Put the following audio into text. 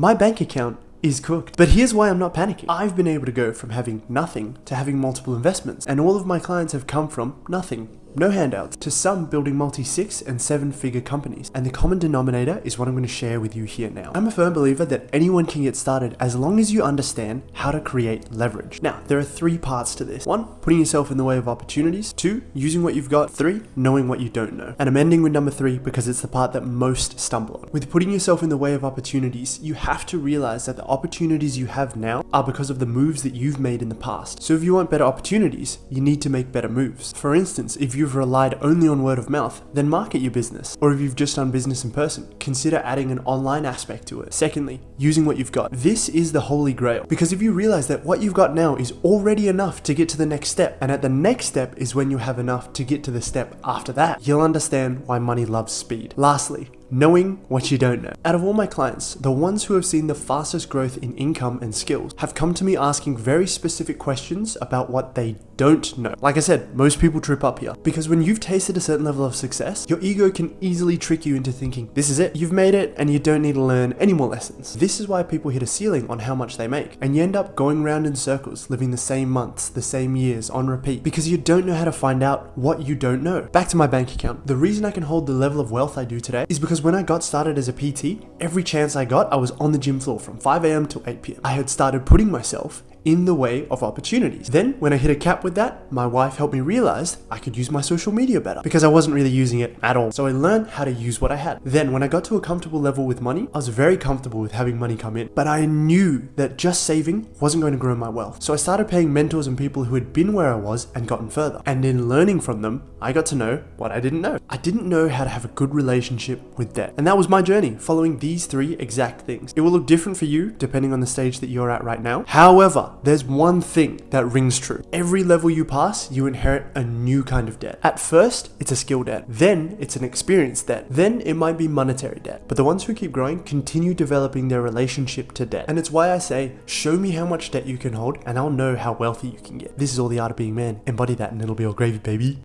My bank account is cooked. But here's why I'm not panicking. I've been able to go from having nothing to having multiple investments, and all of my clients have come from nothing. No handouts, to some building multi-6 and 7-figure companies. And the common denominator is what I'm going to share with you here now. I'm a firm believer that anyone can get started as long as you understand how to create leverage. Now, there are 3 parts to this. 1, putting yourself in the way of opportunities. 2, using what you've got. 3, knowing what you don't know. And I'm ending with number 3 because it's the part that most stumble on. With putting yourself in the way of opportunities, you have to realize that the opportunities you have now are because of the moves that you've made in the past. So if you want better opportunities, you need to make better moves. For instance, if you've relied only on word of mouth, then market your business. Or if you've just done business in person, consider adding an online aspect to it. Secondly, using what you've got. This is the holy grail, because if you realize that what you've got now is already enough to get to the next step, and at the next step is when you have enough to get to the step after that, you'll understand why money loves speed. Lastly, knowing what you don't know. Out of all my clients, the ones who have seen the fastest growth in income and skills have come to me asking very specific questions about what they don't know. Like I said, most people trip up here because when you've tasted a certain level of success, your ego can easily trick you into thinking, this is it, you've made it and you don't need to learn any more lessons. This is why people hit a ceiling on how much they make, and you end up going round in circles, living the same months, the same years on repeat, because you don't know how to find out what you don't know. Back to my bank account. The reason I can hold the level of wealth I do today is because when I got started as a PT, every chance I got, I was on the gym floor from 5 a.m. to 8 p.m. I had started putting myself in the way of opportunities. Then when I hit a cap with that, my wife helped me realize I could use my social media better because I wasn't really using it at all. So I learned how to use what I had. Then when I got to a comfortable level with money, I was very comfortable with having money come in, but I knew that just saving wasn't going to grow my wealth. So I started paying mentors and people who had been where I was and gotten further. And in learning from them, I got to know what I didn't know. I didn't know how to have a good relationship with debt. And that was my journey, following these 3 exact things. It will look different for you depending on the stage that you're at right now. However, there's one thing that rings true. Every level you pass, you inherit a new kind of debt. At first, it's a skill debt. Then it's an experience debt. Then it might be monetary debt. But the ones who keep growing continue developing their relationship to debt. And it's why I say, show me how much debt you can hold and I'll know how wealthy you can get. This is all the art of being man. Embody that and it'll be all gravy, baby.